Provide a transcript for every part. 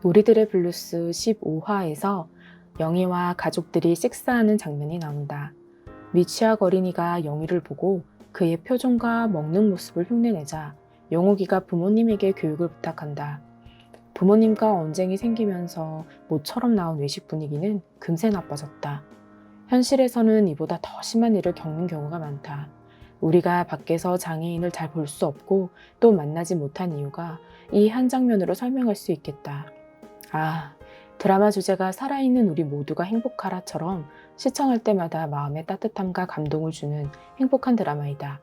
우리들의 블루스 15화에서 영희와 가족들이 식사하는 장면이 나온다. 미취학 어린이가 영희를 보고 그의 표정과 먹는 모습을 흉내내자 영옥이가 부모님에게 교육을 부탁한다. 부모님과 언쟁이 생기면서 모처럼 나온 외식 분위기는 금세 나빠졌다. 현실에서는 이보다 더 심한 일을 겪는 경우가 많다. 우리가 밖에서 장애인을 잘 볼 수 없고 또 만나지 못한 이유가 이 한 장면으로 설명할 수 있겠다. 아, 드라마 주제가 살아있는 우리 모두가 행복하라처럼 시청할 때마다 마음의 따뜻함과 감동을 주는 행복한 드라마이다.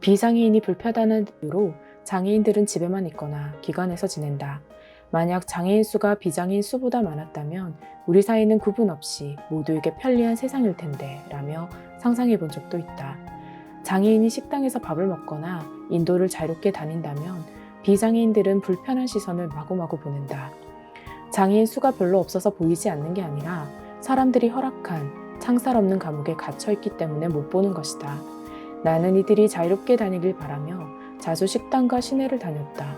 비장애인이 불편하다는 이유로 장애인들은 집에만 있거나 기관에서 지낸다. 만약 장애인 수가 비장애인 수보다 많았다면 우리 사회는 구분 없이 모두에게 편리한 세상일 텐데 라며 상상해 본 적도 있다. 장애인이 식당에서 밥을 먹거나 인도를 자유롭게 다닌다면 비장애인들은 불편한 시선을 마구마구 보낸다. 장애인 수가 별로 없어서 보이지 않는 게 아니라 사람들이 허락한 창살 없는 감옥에 갇혀있기 때문에 못 보는 것이다. 나는 이들이 자유롭게 다니길 바라며 자주 식당과 시내를 다녔다.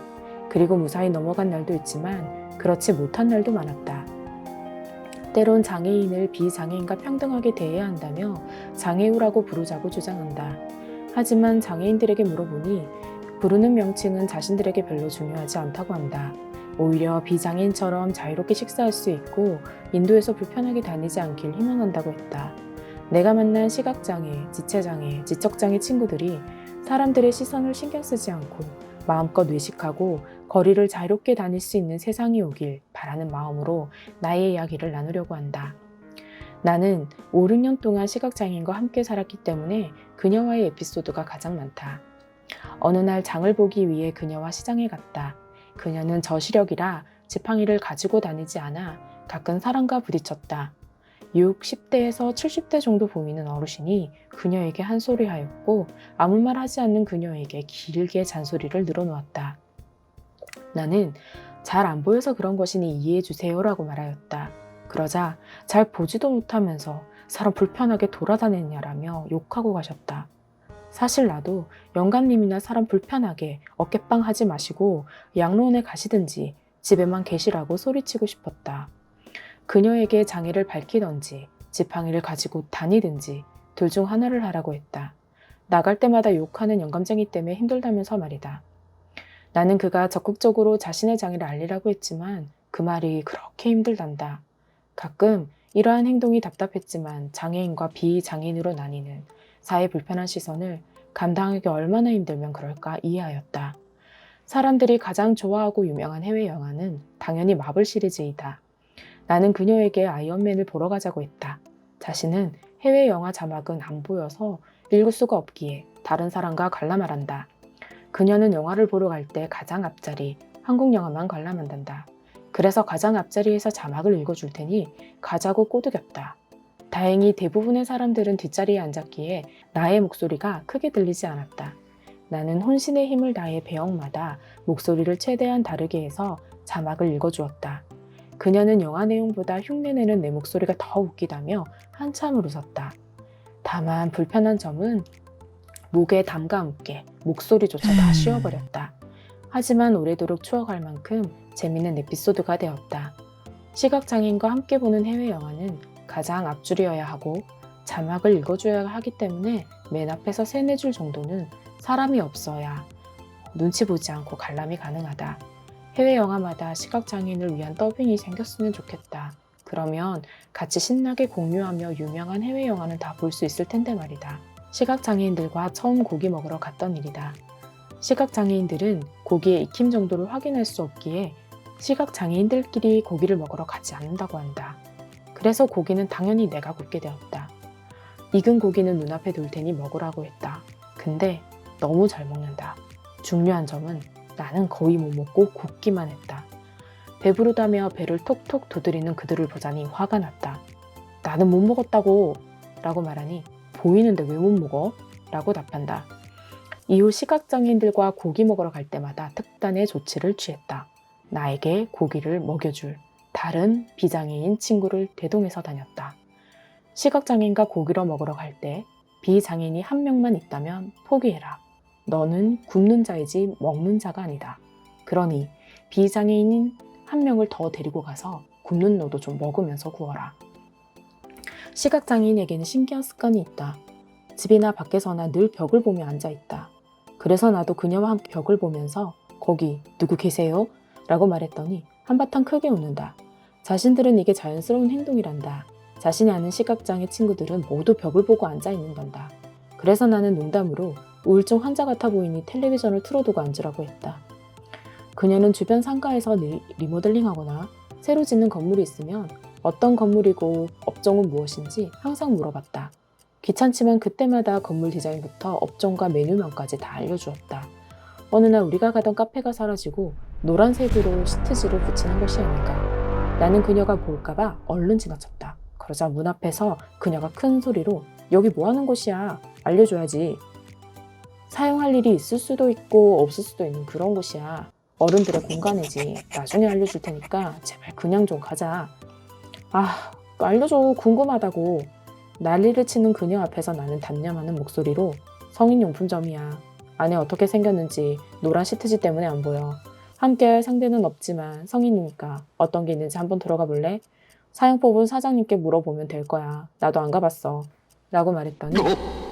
그리고 무사히 넘어간 날도 있지만 그렇지 못한 날도 많았다. 때론 장애인을 비장애인과 평등하게 대해야 한다며 장애우라고 부르자고 주장한다. 하지만 장애인들에게 물어보니 부르는 명칭은 자신들에게 별로 중요하지 않다고 한다. 오히려 비장애인처럼 자유롭게 식사할 수 있고 인도에서 불편하게 다니지 않길 희망한다고 했다. 내가 만난 시각장애, 지체장애, 지적장애 친구들이 사람들의 시선을 신경 쓰지 않고 마음껏 외식하고 거리를 자유롭게 다닐 수 있는 세상이 오길 바라는 마음으로 나의 이야기를 나누려고 한다. 나는 5, 6년 동안 시각장애인과 함께 살았기 때문에 그녀와의 에피소드가 가장 많다. 어느 날 장을 보기 위해 그녀와 시장에 갔다. 그녀는 저시력이라 지팡이를 가지고 다니지 않아 가끔 사람과 부딪혔다. 60대에서 70대 정도 보이는 어르신이 그녀에게 한 소리 하였고 아무 말 하지 않는 그녀에게 길게 잔소리를 늘어놓았다. 나는 잘 안 보여서 그런 것이니 이해해 주세요라고 말하였다. 그러자 잘 보지도 못하면서 사람 불편하게 돌아다녔냐라며 욕하고 가셨다. 사실 나도 영감님이나 사람 불편하게 어깨빵 하지 마시고 양로원에 가시든지 집에만 계시라고 소리치고 싶었다. 그녀에게 장애를 밝히던지 지팡이를 가지고 다니든지 둘 중 하나를 하라고 했다. 나갈 때마다 욕하는 영감쟁이 때문에 힘들다면서 말이다. 나는 그가 적극적으로 자신의 장애를 알리라고 했지만 그 말이 그렇게 힘들단다. 가끔 이러한 행동이 답답했지만 장애인과 비장애인으로 나뉘는 사회 불편한 시선을 감당하기 얼마나 힘들면 그럴까 이해하였다. 사람들이 가장 좋아하고 유명한 해외 영화는 당연히 마블 시리즈이다. 나는 그녀에게 아이언맨을 보러 가자고 했다. 자신은 해외 영화 자막은 안 보여서 읽을 수가 없기에 다른 사람과 관람하란다. 그녀는 영화를 보러 갈 때 가장 앞자리, 한국 영화만 관람한단다. 그래서 가장 앞자리에서 자막을 읽어줄 테니 가자고 꼬드겼다. 다행히 대부분의 사람들은 뒷자리에 앉았기에 나의 목소리가 크게 들리지 않았다. 나는 혼신의 힘을 다해 배역마다 목소리를 최대한 다르게 해서 자막을 읽어주었다. 그녀는 영화 내용보다 흉내내는 내 목소리가 더 웃기다며 한참을 웃었다. 다만 불편한 점은 목에 담가 묶게 목소리조차 다 쉬어버렸다. 하지만 오래도록 추억할 만큼 재밌는 에피소드가 되었다. 시각장애인과 함께 보는 해외 영화는 가장 앞줄이어야 하고 자막을 읽어줘야 하기 때문에 맨 앞에서 3-4줄 정도는 사람이 없어야 눈치 보지 않고 관람이 가능하다. 해외 영화마다 시각장애인을 위한 더빙이 생겼으면 좋겠다. 그러면 같이 신나게 공유하며 유명한 해외 영화는 다 볼 수 있을 텐데 말이다. 시각장애인들과 처음 고기 먹으러 갔던 일이다. 시각장애인들은 고기의 익힘 정도를 확인할 수 없기에 시각장애인들끼리 고기를 먹으러 가지 않는다고 한다. 그래서 고기는 당연히 내가 굽게 되었다. 익은 고기는 눈앞에 둘 테니 먹으라고 했다. 근데 너무 잘 먹는다. 중요한 점은 나는 거의 못 먹고 굽기만 했다. 배부르다며 배를 톡톡 두드리는 그들을 보자니 화가 났다. 나는 못 먹었다고 라고 말하니 보이는데 왜 못 먹어? 라고 답한다. 이후 시각장애인들과 고기 먹으러 갈 때마다 특단의 조치를 취했다. 나에게 고기를 먹여줄 다른 비장애인 친구를 대동해서 다녔다. 시각장애인과 고기를 먹으러 갈 때 비장애인이 한 명만 있다면 포기해라. 너는 굶는 자이지 먹는 자가 아니다. 그러니 비장애인인 한 명을 더 데리고 가서 굽는 너도 좀 먹으면서 구워라. 시각장애인에게는 신기한 습관이 있다. 집이나 밖에서나 늘 벽을 보며 앉아있다. 그래서 나도 그녀와 함께 벽을 보면서 거기 누구 계세요? 라고 말했더니 한바탕 크게 웃는다. 자신들은 이게 자연스러운 행동이란다. 자신이 아는 시각장애 친구들은 모두 벽을 보고 앉아있는단다. 그래서 나는 농담으로 우울증 환자 같아 보이니 텔레비전을 틀어두고 앉으라고 했다. 그녀는 주변 상가에서 리모델링하거나 새로 짓는 건물이 있으면 어떤 건물이고 업종은 무엇인지 항상 물어봤다. 귀찮지만 그때마다 건물 디자인부터 업종과 메뉴명까지 다 알려주었다. 어느 날 우리가 가던 카페가 사라지고 노란색으로 시트지를 붙이는 것이 아닌가. 나는 그녀가 볼까봐 얼른 지나쳤다. 그러자 문 앞에서 그녀가 큰 소리로 여기 뭐 하는 곳이야? 알려줘야지. 사용할 일이 있을 수도 있고 없을 수도 있는 그런 곳이야. 어른들의 공간이지. 나중에 알려줄 테니까 제발 그냥 좀 가자. 아, 알려줘. 궁금하다고. 난리를 치는 그녀 앞에서 나는 단념하는 목소리로 성인용품점이야. 안에 어떻게 생겼는지 노란 시트지 때문에 안 보여. 함께할 상대는 없지만 성인이니까 어떤 게 있는지 한번 들어가 볼래? 사용법은 사장님께 물어보면 될 거야. 나도 안 가봤어. 라고 말했더니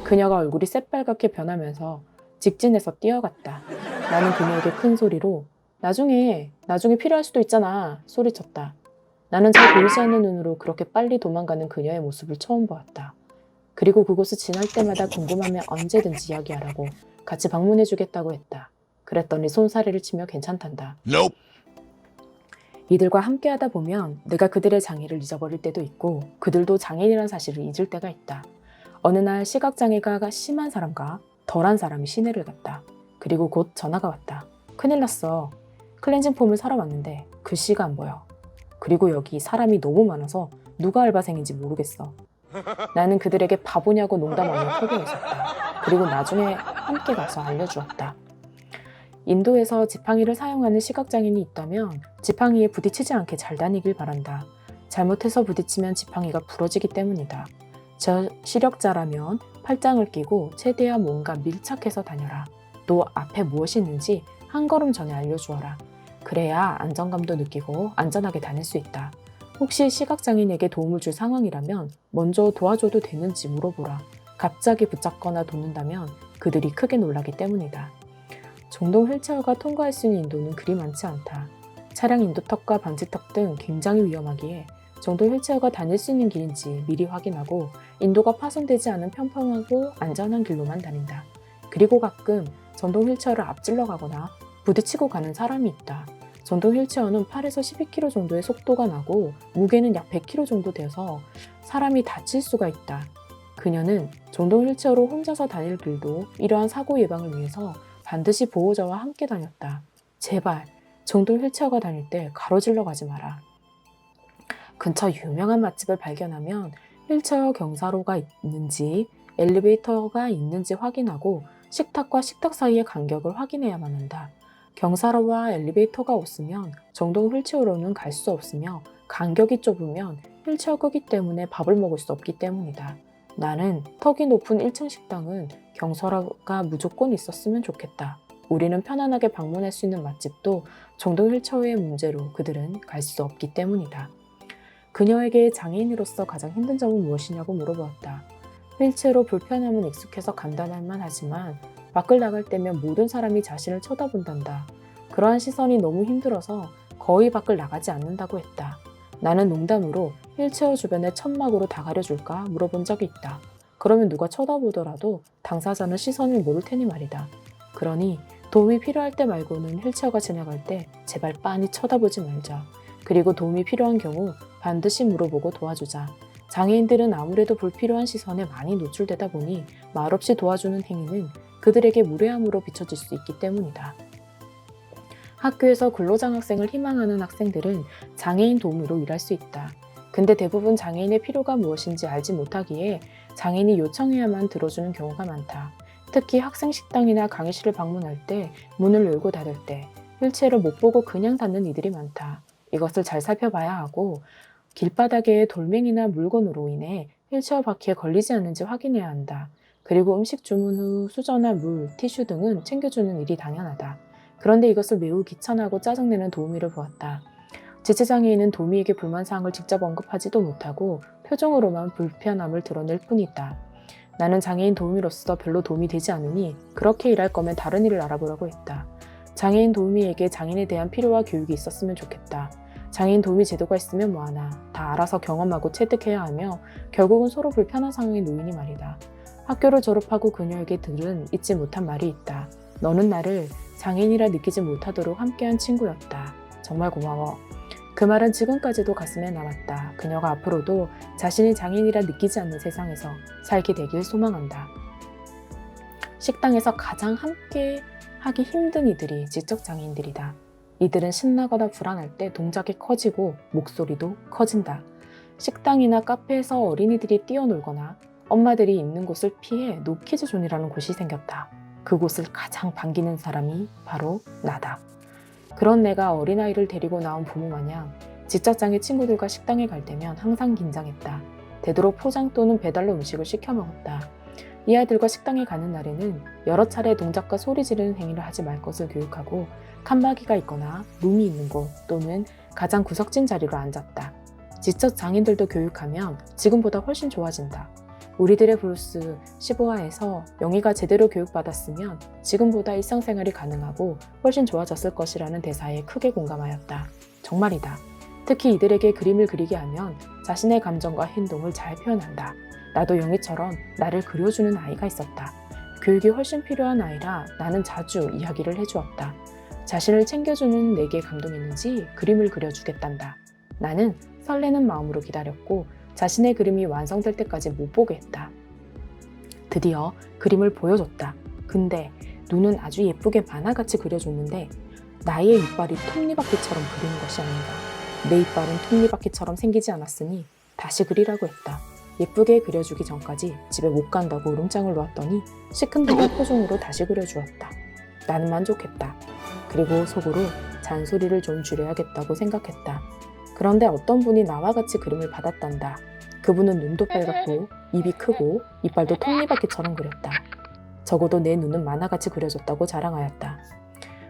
그녀가 얼굴이 새빨갛게 변하면서 직진해서 뛰어갔다. 나는 그녀에게 큰 소리로 나중에 필요할 수도 있잖아 소리쳤다. 나는 잘 보이지 않는 눈으로 그렇게 빨리 도망가는 그녀의 모습을 처음 보았다. 그리고 그곳을 지날 때마다 궁금하면 언제든지 이야기하라고 같이 방문해주겠다고 했다. 그랬더니 손사래를 치며 괜찮단다. Nope. 이들과 함께하다 보면 내가 그들의 장애를 잊어버릴 때도 있고 그들도 장애인이라는 사실을 잊을 때가 있다. 어느 날 시각장애가 심한 사람과 덜한 사람이 시내를 갔다. 그리고 곧 전화가 왔다. 큰일 났어. 클렌징 폼을 사러 왔는데 글씨가 안 보여. 그리고 여기 사람이 너무 많아서 누가 알바생인지 모르겠어. 나는 그들에게 바보냐고 농담하며 턱에 웃었다. 그리고 나중에 함께 가서 알려주었다. 인도에서 지팡이를 사용하는 시각장애인이 있다면 지팡이에 부딪히지 않게 잘 다니길 바란다. 잘못해서 부딪히면 지팡이가 부러지기 때문이다. 저 시력자라면 팔짱을 끼고 최대한 뭔가 밀착해서 다녀라. 또 앞에 무엇이 있는지 한 걸음 전에 알려주어라. 그래야 안정감도 느끼고 안전하게 다닐 수 있다. 혹시 시각장애인에게 도움을 줄 상황이라면 먼저 도와줘도 되는지 물어보라. 갑자기 붙잡거나 돕는다면 그들이 크게 놀라기 때문이다. 정동 휠체어가 통과할 수 있는 인도는 그리 많지 않다. 차량 인도턱과 방지턱 등 굉장히 위험하기에 정동 휠체어가 다닐 수 있는 길인지 미리 확인하고 인도가 파손되지 않은 평평하고 안전한 길로만 다닌다. 그리고 가끔 전동 휠체어를 앞질러 가거나 부딪히고 가는 사람이 있다. 전동 휠체어는 8에서 12km 정도의 속도가 나고 무게는 약 100kg 정도 되어서 사람이 다칠 수가 있다. 그녀는 전동 휠체어로 혼자서 다닐 길도 이러한 사고 예방을 위해서 반드시 보호자와 함께 다녔다. 제발 전동 휠체어가 다닐 때 가로질러 가지 마라. 근처 유명한 맛집을 발견하면 휠체어 경사로가 있는지 엘리베이터가 있는지 확인하고 식탁과 식탁 사이의 간격을 확인해야만 한다. 경사로와 엘리베이터가 없으면 정동 휠체어로는 갈 수 없으며 간격이 좁으면 휠체어 끄기 때문에 밥을 먹을 수 없기 때문이다. 나는 턱이 높은 1층 식당은 경사로가 무조건 있었으면 좋겠다. 우리는 편안하게 방문할 수 있는 맛집도 정동 휠체어의 문제로 그들은 갈 수 없기 때문이다. 그녀에게 장애인으로서 가장 힘든 점은 무엇이냐고 물어보았다. 휠체어로 불편함은 익숙해서 간단할만 하지만 밖을 나갈 때면 모든 사람이 자신을 쳐다본단다. 그러한 시선이 너무 힘들어서 거의 밖을 나가지 않는다고 했다. 나는 농담으로 휠체어 주변에 천막으로 다 가려줄까 물어본 적이 있다. 그러면 누가 쳐다보더라도 당사자는 시선을 모를 테니 말이다. 그러니 도움이 필요할 때 말고는 휠체어가 지나갈 때 제발 빤히 쳐다보지 말자. 그리고 도움이 필요한 경우 반드시 물어보고 도와주자. 장애인들은 아무래도 불필요한 시선에 많이 노출되다 보니 말없이 도와주는 행위는 그들에게 무례함으로 비춰질 수 있기 때문이다. 학교에서 근로장학생을 희망하는 학생들은 장애인 도우미로 일할 수 있다. 근데 대부분 장애인의 필요가 무엇인지 알지 못하기에 장애인이 요청해야만 들어주는 경우가 많다. 특히 학생 식당이나 강의실을 방문할 때 문을 열고 닫을 때 휠체어를 못 보고 그냥 닫는 이들이 많다. 이것을 잘 살펴봐야 하고 길바닥에 돌멩이나 물건으로 인해 휠체어 바퀴에 걸리지 않는지 확인해야 한다. 그리고 음식 주문 후 수저나 물, 티슈 등은 챙겨주는 일이 당연하다. 그런데 이것을 매우 귀찮아하고 짜증내는 도우미를 보았다. 지체장애인은 도미에게 불만사항을 직접 언급하지도 못하고 표정으로만 불편함을 드러낼 뿐이다. 나는 장애인 도우미로서 별로 도움이 되지 않으니 그렇게 일할 거면 다른 일을 알아보라고 했다. 장애인 도우미에게 장애인에 대한 필요와 교육이 있었으면 좋겠다. 장애인 도우미 제도가 있으면 뭐하나. 다 알아서 경험하고 체득해야 하며 결국은 서로 불편한 상황에 놓이니 말이다. 학교를 졸업하고 그녀에게 들은 잊지 못한 말이 있다. 너는 나를 장애인이라 느끼지 못하도록 함께한 친구였다. 정말 고마워. 그 말은 지금까지도 가슴에 남았다. 그녀가 앞으로도 자신이 장애인이라 느끼지 않는 세상에서 살게 되길 소망한다. 식당에서 가장 함께 하기 힘든 이들이 지적장애인들이다. 이들은 신나거나 불안할 때 동작이 커지고 목소리도 커진다. 식당이나 카페에서 어린이들이 뛰어놀거나 엄마들이 있는 곳을 피해 노키즈존이라는 곳이 생겼다. 그곳을 가장 반기는 사람이 바로 나다. 그런 내가 어린아이를 데리고 나온 부모 마냥 지적장애 친구들과 식당에 갈 때면 항상 긴장했다. 되도록 포장 또는 배달로 음식을 시켜 먹었다. 이 아이들과 식당에 가는 날에는 여러 차례 동작과 소리 지르는 행위를 하지 말 것을 교육하고 칸막이가 있거나 룸이 있는 곳 또는 가장 구석진 자리로 앉았다. 지적장애인들도 교육하면 지금보다 훨씬 좋아진다. 우리들의 브루스 15화에서 영희가 제대로 교육받았으면 지금보다 일상생활이 가능하고 훨씬 좋아졌을 것이라는 대사에 크게 공감하였다. 정말이다. 특히 이들에게 그림을 그리게 하면 자신의 감정과 행동을 잘 표현한다. 나도 영희처럼 나를 그려주는 아이가 있었다. 교육이 훨씬 필요한 아이라 나는 자주 이야기를 해주었다. 자신을 챙겨주는 내게 감동했는지 그림을 그려주겠단다. 나는 설레는 마음으로 기다렸고 자신의 그림이 완성될 때까지 못 보게 했다. 드디어 그림을 보여줬다. 근데 눈은 아주 예쁘게 만화같이 그려줬는데 나의 이빨이 톱니바퀴처럼 그리는 것이 아닌가. 내 이빨은 톱니바퀴처럼 생기지 않았으니 다시 그리라고 했다. 예쁘게 그려주기 전까지 집에 못 간다고 울음장을 놓았더니 시큰둥한 표정으로 다시 그려주었다. 나는 만족했다. 그리고 속으로 잔소리를 좀 줄여야겠다고 생각했다. 그런데 어떤 분이 나와 같이 그림을 받았단다. 그분은 눈도 빨갛고 입이 크고 이빨도 톱니바퀴처럼 그렸다. 적어도 내 눈은 만화같이 그려졌다고 자랑하였다.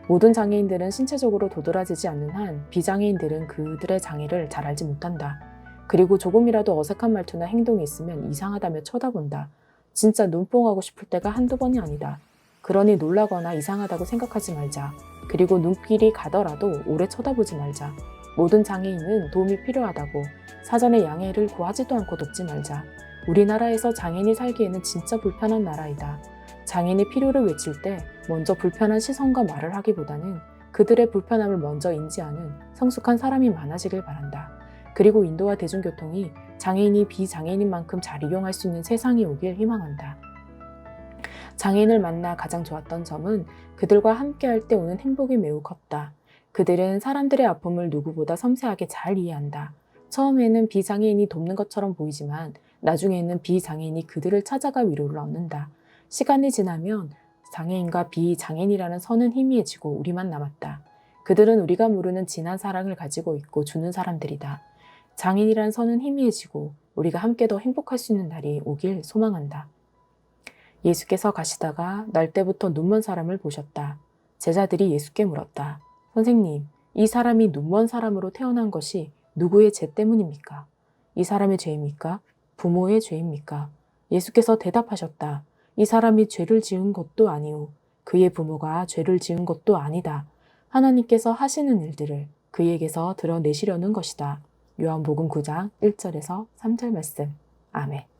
모든 장애인들은 신체적으로 도드라지지 않는 한 비장애인들은 그들의 장애를 잘 알지 못한다. 그리고 조금이라도 어색한 말투나 행동이 있으면 이상하다며 쳐다본다. 진짜 눈뽕하고 싶을 때가 한두 번이 아니다. 그러니 놀라거나 이상하다고 생각하지 말자. 그리고 눈길이 가더라도 오래 쳐다보지 말자. 모든 장애인은 도움이 필요하다고 사전에 양해를 구하지도 않고 돕지 말자. 우리나라에서 장애인이 살기에는 진짜 불편한 나라이다. 장애인이 필요를 외칠 때 먼저 불편한 시선과 말을 하기보다는 그들의 불편함을 먼저 인지하는 성숙한 사람이 많아지길 바란다. 그리고 인도와 대중교통이 장애인이 비장애인인 만큼 잘 이용할 수 있는 세상이 오길 희망한다. 장애인을 만나 가장 좋았던 점은 그들과 함께할 때 오는 행복이 매우 컸다. 그들은 사람들의 아픔을 누구보다 섬세하게 잘 이해한다. 처음에는 비장애인이 돕는 것처럼 보이지만 나중에는 비장애인이 그들을 찾아가 위로를 얻는다. 시간이 지나면 장애인과 비장애인이라는 선은 희미해지고 우리만 남았다. 그들은 우리가 모르는 진한 사랑을 가지고 있고 주는 사람들이다. 장애인이라는 선은 희미해지고 우리가 함께 더 행복할 수 있는 날이 오길 소망한다. 예수께서 가시다가 날 때부터 눈먼 사람을 보셨다. 제자들이 예수께 물었다. 선생님, 이 사람이 눈먼 사람으로 태어난 것이 누구의 죄 때문입니까? 이 사람의 죄입니까? 부모의 죄입니까? 예수께서 대답하셨다. 이 사람이 죄를 지은 것도 아니오. 그의 부모가 죄를 지은 것도 아니다. 하나님께서 하시는 일들을 그에게서 드러내시려는 것이다. 요한복음 9장 1절에서 3절 말씀. 아멘.